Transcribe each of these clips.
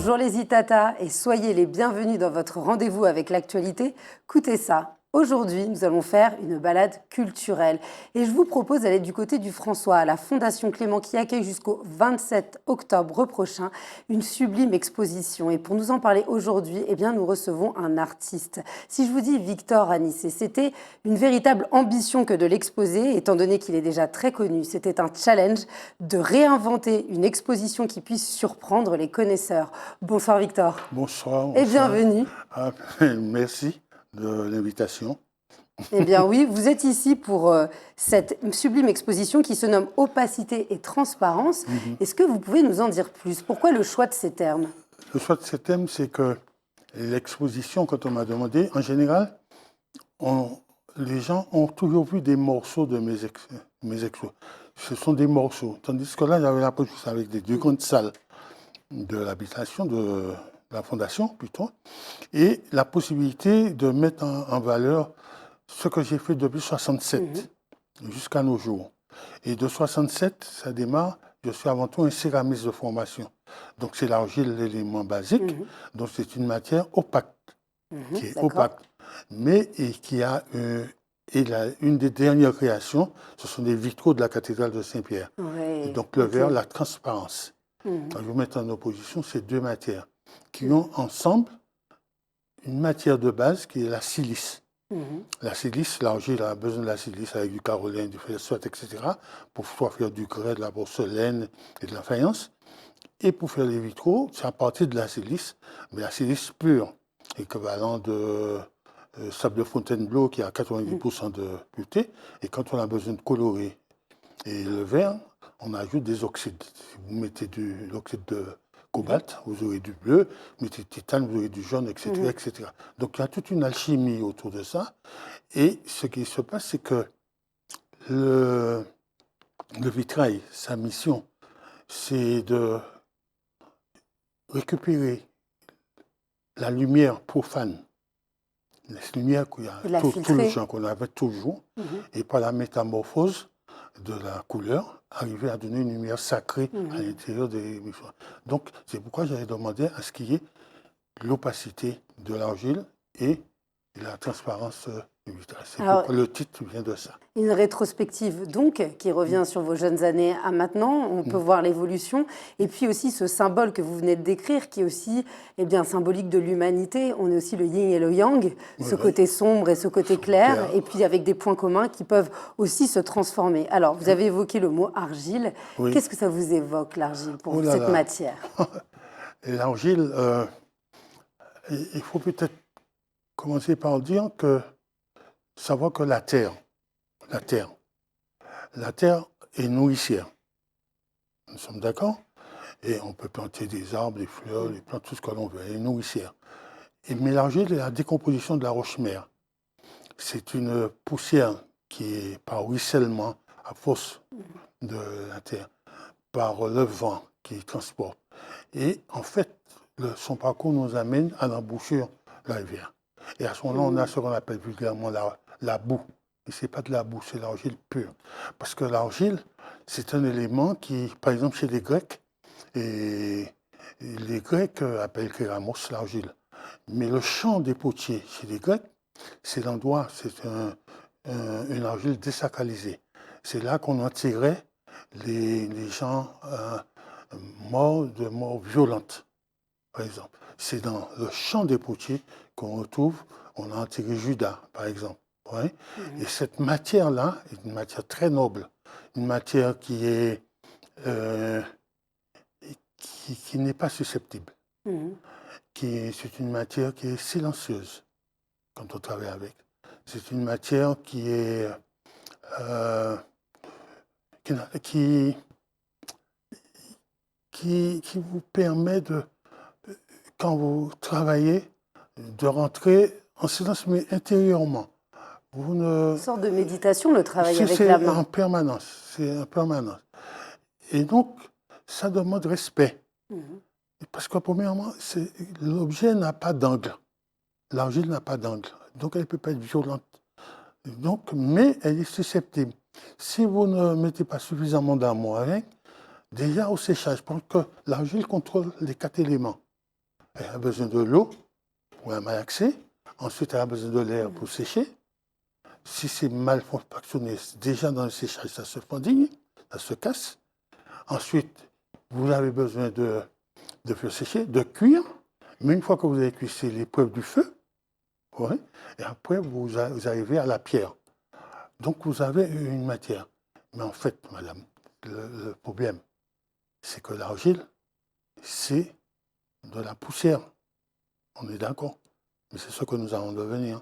Bonjour les Itata et soyez les bienvenus dans votre rendez-vous avec l'actualité. Écoutez ça, aujourd'hui nous allons faire une balade culturelle et je vous propose d'aller du côté du François à la Fondation Clément qui accueille jusqu'au 27 octobre prochain une sublime exposition. Et pour nous en parler aujourd'hui, eh bien, nous recevons un artiste. Si je vous dis Victor Anissé, c'était une véritable ambition que de l'exposer étant donné qu'il est déjà très connu. C'était un challenge de réinventer une exposition qui puisse surprendre les connaisseurs. Bonsoir Victor. Bonsoir. Et bienvenue. Merci de l'invitation. Eh bien oui, vous êtes ici pour cette sublime exposition qui se nomme Opacité et Transparence. Est-ce que vous pouvez nous en dire plus? Pourquoi le choix de ces termes? Le choix de ces thèmes, c'est que l'exposition, quand on m'a demandé, en général, les gens ont toujours vu des morceaux de mes expos. Ce sont des morceaux. Tandis que là, j'avais l'impression que avec des deux grandes salles de l'habitation, de la fondation plutôt, et la possibilité de mettre en valeur ce que j'ai fait depuis 67 jusqu'à nos jours. Et de 67, ça démarre, je suis avant tout un céramiste de formation. Donc c'est l'argile l'élément basique, donc c'est une matière opaque, qui est opaque, mais et qui a une des dernières créations, ce sont des vitraux de la cathédrale de Saint-Pierre. Oui. Donc le verre, la transparence. Je vais vous mettre en opposition ces deux matières qui ont ensemble une matière de base qui est la silice. La silice, l'argile a besoin de la silice avec du kaolin, du feldspath, etc. pour pouvoir faire du grès, de la porcelaine et de la faïence. Et pour faire les vitraux, c'est à partir de la silice, mais la silice pure, équivalent de sable de Fontainebleau qui a 90% de pureté. Et quand on a besoin de colorer et le verre, on ajoute des oxydes. Si vous mettez de l'oxyde de cobalt, vous aurez du bleu, vous mettez du titane, vous aurez du jaune, etc., etc. Donc il y a toute une alchimie autour de ça. Et ce qui se passe, c'est que le vitrail, sa mission, c'est de récupérer la lumière profane, la lumière qu'il y a tout le champ qu'on avait toujours, et par la métamorphose de la couleur, arriver à donner une lumière sacrée à l'intérieur des vitraux. Donc, c'est pourquoi j'avais demandé à ce qu'il y ait l'opacité de l'argile et la transparence du vitrail. C'est pourquoi le titre vient de ça. Une rétrospective, donc, qui revient sur vos jeunes années à maintenant. On peut voir l'évolution. Et puis aussi ce symbole que vous venez de décrire, qui est aussi symbolique de l'humanité. On est aussi le yin et le yang, ce côté sombre et ce côté clair. Et puis avec des points communs qui peuvent aussi se transformer. Alors, vous avez évoqué le mot argile. Qu'est-ce que ça vous évoque, l'argile, pour cette matière? L'argile, il faut peut-être commencer par dire savoir que la terre est nourricière. Nous sommes d'accord? Et on peut planter des arbres, des fleurs, des plantes, tout ce que l'on veut. Elle est nourricière. Mais l'argile est la décomposition de la roche-mère. C'est une poussière qui est par ruissellement, à force de la terre, par le vent qui transporte. Et en fait, son parcours nous amène à l'embouchure de la rivière. Et à ce moment-là, on a ce qu'on appelle vulgairement la boue. Et ce n'est pas de la boue, c'est l'argile pure. Parce que l'argile, c'est un élément qui, par exemple, chez les Grecs, et les Grecs appellent kéramos l'argile. Mais le champ des potiers chez les Grecs, c'est l'endroit, c'est une argile désacralisée. C'est là qu'on en tirait les gens morts de mort violente, par exemple. C'est dans le champ des potiers qu'on retrouve, on a enterré Judas, par exemple. Ouais. Et cette matière-là est une matière très noble, une matière qui est qui n'est pas susceptible. C'est une matière qui est silencieuse quand on travaille avec. C'est une matière qui est qui vous permet de, quand vous travaillez, de rentrer en silence, mais intérieurement. Une sorte de méditation, le travail avec la main. C'est en permanence. Et donc, ça demande respect. Parce que, premièrement, l'objet n'a pas d'angle. L'argile n'a pas d'angle. Donc, elle ne peut pas être violente. Donc, mais elle est susceptible. Si vous ne mettez pas suffisamment d'amour avec, déjà au séchage, parce que l'argile contrôle les 4 éléments. Elle a besoin de l'eau pour un malaxer. Ensuite, elle a besoin de l'air pour sécher. Si c'est mal fonctionné, déjà dans le séchage, ça se fendille, ça se casse. Ensuite, vous avez besoin de faire sécher, de cuire. Mais une fois que vous avez cuit, c'est l'épreuve du feu. Ouais, et après, vous arrivez à la pierre. Donc, vous avez une matière. Mais en fait, madame, le problème, c'est que l'argile, c'est de la poussière. On est d'accord. Mais c'est ce que nous allons devenir.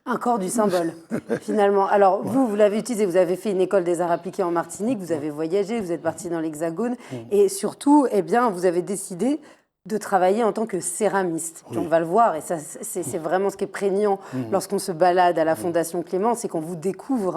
Un corps du symbole, finalement. Alors, vous l'avez utilisé, vous avez fait une école des arts appliqués en Martinique, vous avez voyagé, vous êtes parti dans l'Hexagone, et surtout, eh bien, vous avez décidé de travailler en tant que céramiste. Puis on va le voir, et ça, c'est vraiment ce qui est prégnant lorsqu'on se balade à la Fondation Clément, c'est qu'on vous découvre.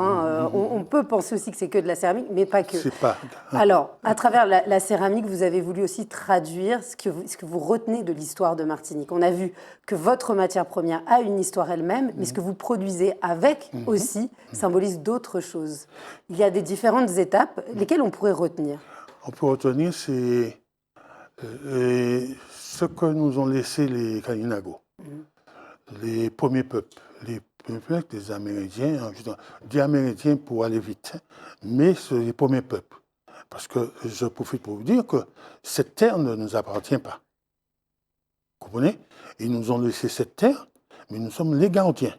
On peut penser aussi que c'est que de la céramique, mais pas que. C'est pas. Alors, à travers la céramique, vous avez voulu aussi traduire ce que vous retenez de l'histoire de Martinique. On a vu que votre matière première a une histoire elle-même, mais ce que vous produisez avec aussi symbolise d'autres choses. Il y a des différentes étapes, lesquelles on pourrait retenir. On peut retenir, c'est ce que nous ont laissé les Kalinago, les premiers peuples. Les premiers peuples, les Amérindiens, je dis Amérindiens pour aller vite, mais c'est les premiers peuples. Parce que je profite pour vous dire que cette terre ne nous appartient pas. Vous comprenez? Ils nous ont laissé cette terre, mais nous sommes les gardiens.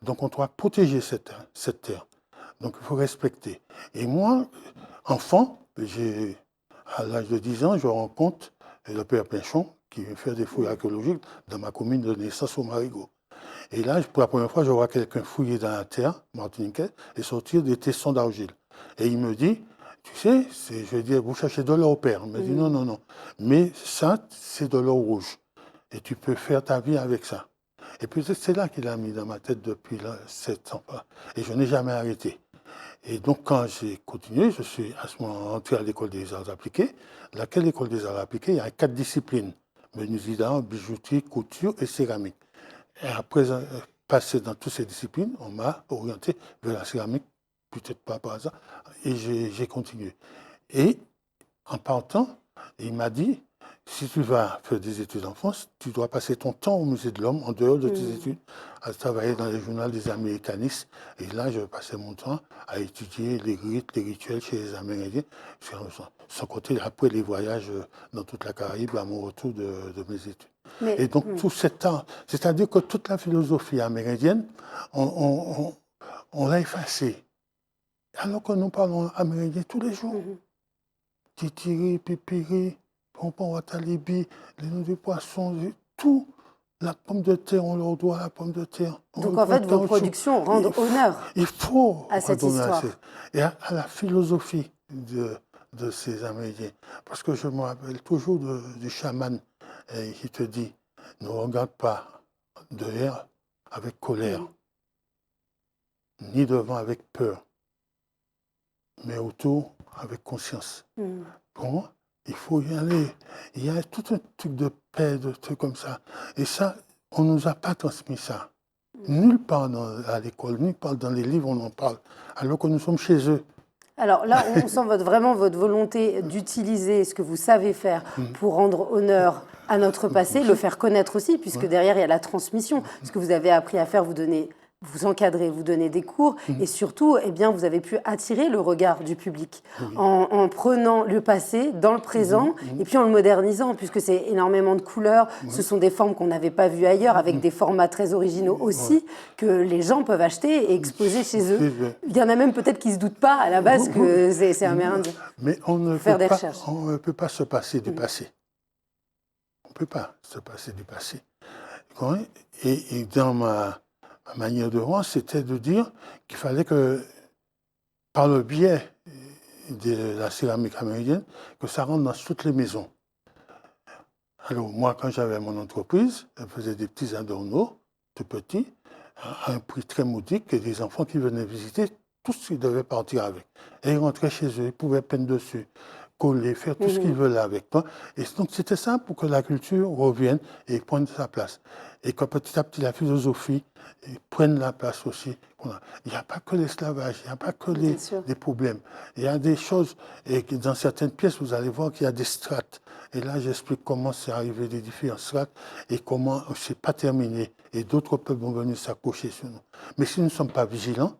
Donc on doit protéger cette terre. Donc il faut respecter. Et moi, enfant, à l'âge de 10 ans, je rencontre le père Pinchon qui vient faire des fouilles archéologiques dans ma commune de naissance au Marigot. Et là, pour la première fois, je vois quelqu'un fouiller dans la terre martiniquaise et sortir des tessons d'argile. Et il me dit, tu sais, je vais dire, vous cherchez de l'or, père. Il me dit, non, non, non. Mais ça, c'est de l'or rouge. Et tu peux faire ta vie avec ça. Et puis c'est là qu'il a mis dans ma tête depuis 7 ans. Et je n'ai jamais arrêté. Et donc, quand j'ai continué, je suis à ce moment entré à l'école des arts appliqués. Laquelle école des arts appliqués? Il y a 4 disciplines: menuiserie d'art, bijouterie, couture et céramique. Et après passer dans toutes ces disciplines, on m'a orienté vers la céramique, peut-être pas par hasard, et j'ai continué. Et en partant, il m'a dit, si tu vas faire des études en France, tu dois passer ton temps au Musée de l'Homme, en dehors de tes études, à travailler dans les journaux des américanistes. Et là, je passais mon temps à étudier les rites, les rituels chez les Amérindiens, sans compter après les voyages dans toute la Caraïbe à mon retour de mes études. Et donc, tout ce temps, c'est-à-dire que toute la philosophie amérindienne, on l'a effacée. Alors que nous parlons amérindien tous les jours. Titiri, pipiri, pompon, watalibi, les noms du poisson, tout. La pomme de terre, on leur doit la pomme de terre. Donc en fait, vos productions rendent honneur à cette histoire. Et à la philosophie de ces Amérindiens. Parce que je me rappelle toujours du chaman qui te dit, ne regarde pas derrière avec colère, ni devant avec peur, mais autour avec conscience. Pour moi, il faut y aller. Il y a tout un truc de paix, de trucs comme ça. Et ça, on ne nous a pas transmis ça. Nulle part à l'école, nulle part dans les livres, on en parle. Alors que nous sommes chez eux. Alors là, on sent vraiment votre volonté d'utiliser ce que vous savez faire pour rendre honneur à notre passé, le faire connaître aussi, puisque derrière, il y a la transmission. Ce que vous avez appris à faire, vous encadrez, vous donnez des cours, et surtout, eh bien, vous avez pu attirer le regard du public en prenant le passé dans le présent et puis en le modernisant, puisque c'est énormément de couleurs. Ce sont des formes qu'on n'avait pas vues ailleurs, avec des formats très originaux aussi, que les gens peuvent acheter et exposer chez eux. Il y en a même peut-être qui ne se doutent pas à la base que c'est amérindien. Mais on ne peut pas se passer du passé. On ne peut pas se passer du passé. Et dans ma manière de voir, c'était de dire qu'il fallait que, par le biais de la céramique amérindienne, que ça rentre dans toutes les maisons. Alors moi, quand j'avais mon entreprise, je faisais des petits adornos, tout petits, à un prix très modique, et des enfants qui venaient visiter, tous ils devaient partir avec. Et ils rentraient chez eux, ils pouvaient peindre dessus, coller, faire tout ce qu'ils veulent avec toi. Et donc, c'était ça pour que la culture revienne et prenne sa place. Et que petit à petit, la philosophie prenne la place aussi. Il n'y a pas que l'esclavage, il n'y a pas que les problèmes. Il y a des choses, et dans certaines pièces, vous allez voir qu'il y a des strates. Et là, j'explique comment c'est arrivé des différentes strates et comment c'est pas terminé. Et d'autres peuples vont venir s'accrocher sur nous. Mais si nous ne sommes pas vigilants,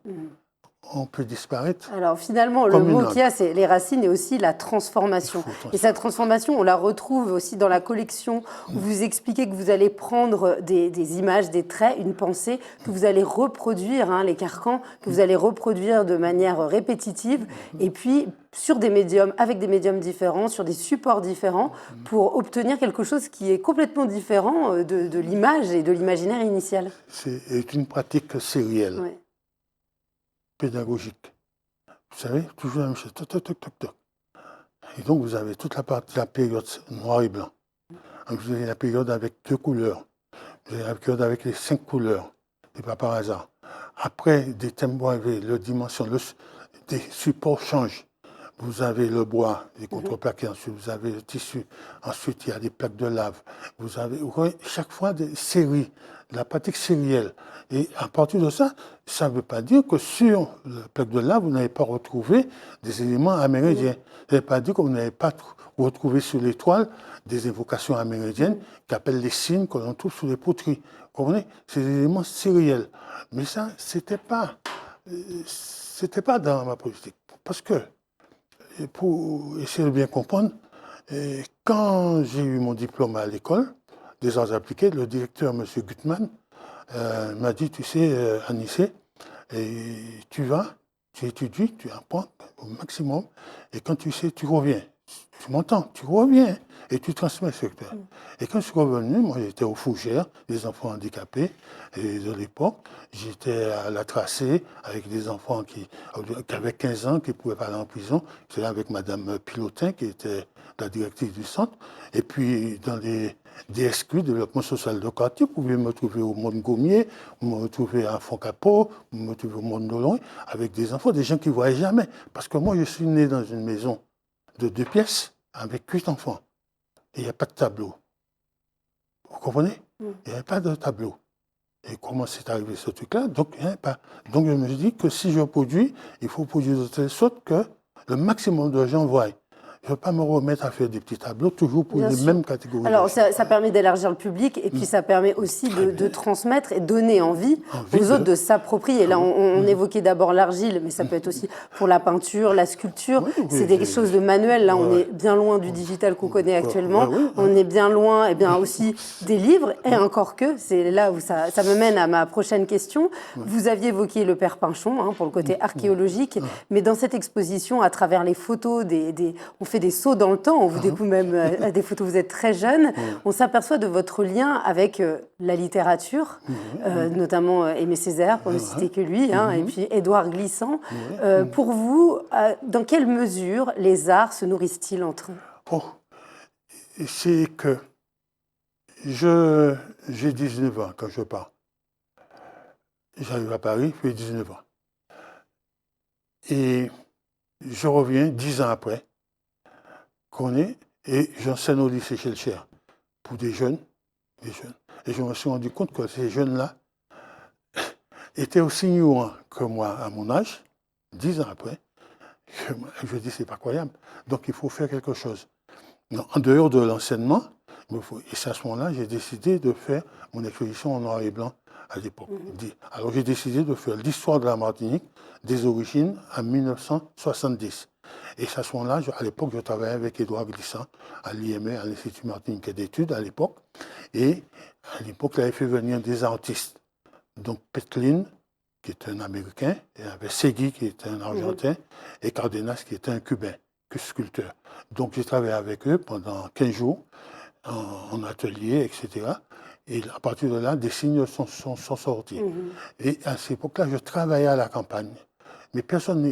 on peut disparaître. Alors finalement, le mot qu'il y a, c'est les racines et aussi la transformation. Et cette transformation, on la retrouve aussi dans la collection où vous expliquez que vous allez prendre des images, des traits, une pensée, que vous allez reproduire, les carcans, que vous allez reproduire de manière répétitive, et puis sur des médiums, avec des médiums différents, sur des supports différents, pour obtenir quelque chose qui est complètement différent de l'image et de l'imaginaire initial. C'est une pratique sérielle. Ouais. Pédagogique. Vous savez, toujours la même chose. Toc, toc, toc, toc, toc. Et donc, vous avez toute la période noir et blanc. Vous avez la période avec 2 couleurs. Vous avez la période avec les 5 couleurs. C'est pas par hasard. Après, des thèmes vont arriver, la dimension, des supports changent. Vous avez le bois, les contreplaqués, ensuite vous avez le tissu, ensuite il y a des plaques de lave. Vous avez chaque fois des séries, de la pratique sérielle. Et à partir de ça, ça ne veut pas dire que sur la plaque de lave, vous n'avez pas retrouvé des éléments amérindiens. Ça ne veut pas dire que vous n'avez pas retrouvé sur l'étoile des évocations amérindiennes qui appellent les signes que l'on trouve sur les poteries. Vous comprenez? C'est des éléments sériels. Mais ça, c'était pas dans ma politique. Parce que, et pour essayer de bien comprendre, quand j'ai eu mon diplôme à l'école des arts appliqués, le directeur, M. Gutmann, m'a dit, tu sais, Anissé, tu vas, tu étudies, tu apprends au maximum, et quand tu sais, tu reviens. Tu m'entends, tu reviens et tu transmets ce que tu as. Et quand je suis revenu, moi j'étais au Fougères, des enfants handicapés, et de l'époque, j'étais à la Tracée avec des enfants qui avaient 15 ans, qui ne pouvaient pas aller en prison. J'étais là avec Madame Pilotin, qui était la directrice du centre. Et puis dans les DSQ, développement social de quartier, vous pouvez me trouver au Monde Gommier, vous me retrouvez à Foncapot, vous me retrouvez au Monde Nolon, avec des enfants, des gens qui ne voyaient jamais. Parce que moi je suis né dans une maison de 2 pièces avec 8 enfants. Et il n'y a pas de tableau. Vous comprenez? Il n'y avait pas de tableau. Et comment c'est arrivé ce truc-là? Donc, il n'y avait pas. Donc, je me dis que si je produis, il faut produire de telle sorte que le maximum de gens voient. Je ne veux pas me remettre à faire des petits tableaux, toujours pour les mêmes catégories. Alors, ça permet d'élargir le public et puis ça permet aussi de transmettre et donner envie aux autres de s'approprier. Là, on évoquait d'abord l'argile, mais ça peut être aussi pour la peinture, la sculpture. C'est des choses de manuel. Là, on est bien loin du digital qu'on connaît actuellement. On est bien loin aussi des livres. Et encore que, c'est là où ça me mène à ma prochaine question. Vous aviez évoqué le père Pinchon pour le côté archéologique, mais dans cette exposition, à travers les photos, on fait des sauts dans le temps, on vous découvre même à des photos, vous êtes très jeune, on s'aperçoit de votre lien avec la littérature, notamment Aimé Césaire, pour ne citer que lui, et puis Édouard Glissant. Pour vous, dans quelle mesure les arts se nourrissent-ils entre eux? C'est que j'ai 19 ans quand je pars. J'arrive à Paris, j'ai 19 ans. Et je reviens 10 ans après, et j'enseigne au lycée Schellcher pour des jeunes. Et je me suis rendu compte que ces jeunes-là étaient aussi ignorants que moi à mon âge, 10 ans après. Je dis, c'est pas croyable. Donc il faut faire quelque chose. En dehors de l'enseignement, et c'est à ce moment-là j'ai décidé de faire mon exposition en noir et blanc à l'époque. Alors j'ai décidé de faire l'histoire de la Martinique des origines en 1970. Et c'est à ce moment-là, à l'époque, je travaillais avec Édouard Glissant à l'IME, à l'Institut martiniquais d'études à l'époque. Et à l'époque, il avait fait venir des artistes. Donc Petlin, qui était un Américain, et avait Segui, qui était un Argentin, et Cardenas, qui était un Cubain, sculpteur. Donc j'ai travaillé avec eux pendant 15 jours, en atelier, etc. Et à partir de là, des signes sont sortis. Et à cette époque-là, je travaillais à la campagne. Mais personne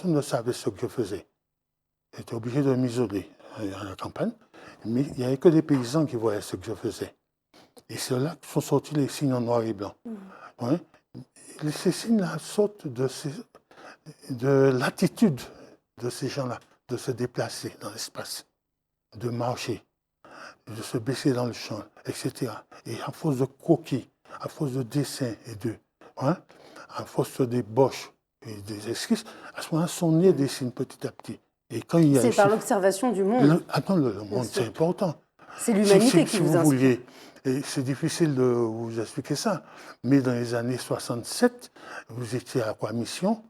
ne savait ce que je faisais. J'étais obligé de m'isoler à la campagne. Mais il n'y avait que des paysans qui voyaient ce que je faisais. Et c'est là que sont sortis les signes en noir et blanc. Ces signes-là sortent de l'attitude de ces gens-là, de se déplacer dans l'espace, de marcher, de se baisser dans le champ, etc. Et à force de croquis, à force de dessins à force des boches et des esquisses, à ce moment-là, son nez dessine petit à petit. Et quand il y a C'est par l'observation du monde. le monde, c'est important. C'est l'humanité qui si vous vous inspire. vouliez, et c'est difficile de vous expliquer ça, mais dans les années 67, vous étiez à Croix Mission,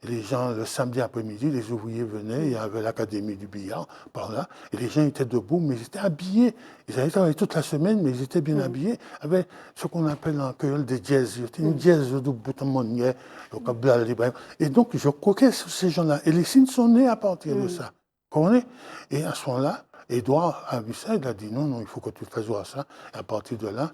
les gens, le samedi après-midi, les ouvriers venaient, il y avait l'académie du billard par là, et les gens étaient debout, mais ils étaient habillés. Ils avaient travaillé toute la semaine, mais ils étaient bien habillés, avec ce qu'on appelle en créole des jazz. C'était une jazz de Boutamonier, le Kabla, l'Ibrahim. Et donc, je croquais sur ces gens-là. Et les signes sont nés à partir de ça. Vous comprenez? Et à ce moment-là, Édouard a vu ça, il a dit non, il faut que tu fasses voir ça. Et à partir de là,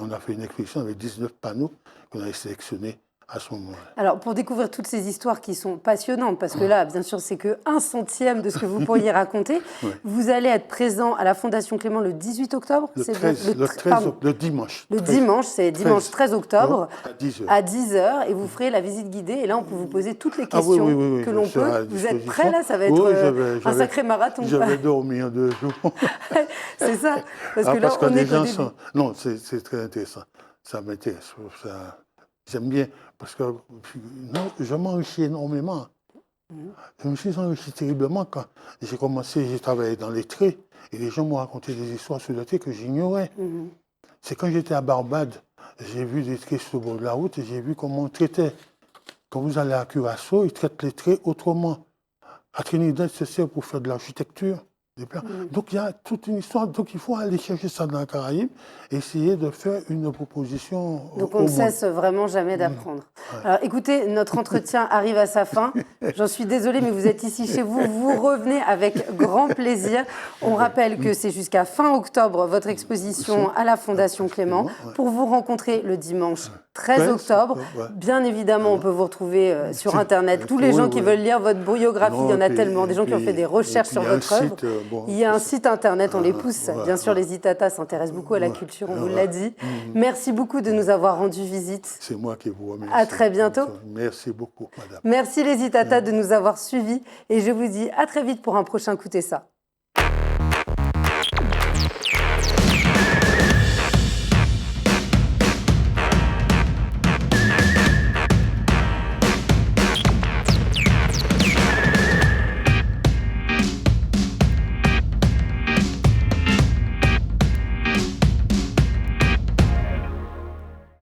on a fait une exposition avec 19 panneaux qu'on avait sélectionnés à ce moment-là. Alors, pour découvrir toutes ces histoires qui sont passionnantes, parce que là, bien sûr, c'est que 1/100 de ce que vous pourriez raconter, vous allez être présent à la Fondation Clément le 18 octobre. Le dimanche. Le dimanche, c'est dimanche 13 octobre, à 10h, et vous ferez la visite guidée. Et là, on peut vous poser toutes les questions que l'on peut. Vous êtes prêts là? Ça va être un sacré marathon. Je vais dormir 2 jours. C'est ça. Parce que là, on est au début. Non, c'est très intéressant. Ça m'intéresse. J'aime bien, parce que je m'enrichis énormément. Je me suis enrichi terriblement quand j'ai travaillé dans les traits, et les gens m'ont raconté des histoires sur le trait que j'ignorais. C'est quand j'étais à Barbade, j'ai vu des traits sur le bord de la route, et j'ai vu comment on traitait. Quand vous allez à Curaçao, ils traitent les traits autrement. À Trinidad, c'est ça pour faire de l'architecture. Donc il y a toute une histoire. Donc il faut aller chercher ça dans la Caraïbe et essayer de faire une proposition. Donc on ne cesse vraiment jamais d'apprendre. Alors écoutez, notre entretien arrive à sa fin. J'en suis désolée, mais vous êtes ici chez vous. Vous revenez avec grand plaisir. On rappelle que c'est jusqu'à fin octobre votre exposition à la Fondation Clément. Pour vous rencontrer le dimanche 13 octobre. Bien évidemment, on peut vous retrouver sur Internet. Tous les gens qui veulent lire votre biographie, il y en a tellement. Des gens qui ont fait des recherches sur votre œuvre. Il y a un site internet, on les pousse. Bien sûr, les Itata s'intéressent beaucoup à la culture, on vous l'a dit. Merci beaucoup de nous avoir rendu visite. C'est moi qui vous remercie. À très bientôt. Merci beaucoup, madame. Merci les Itata de nous avoir suivis et je vous dis à très vite pour un prochain Écoutez ça.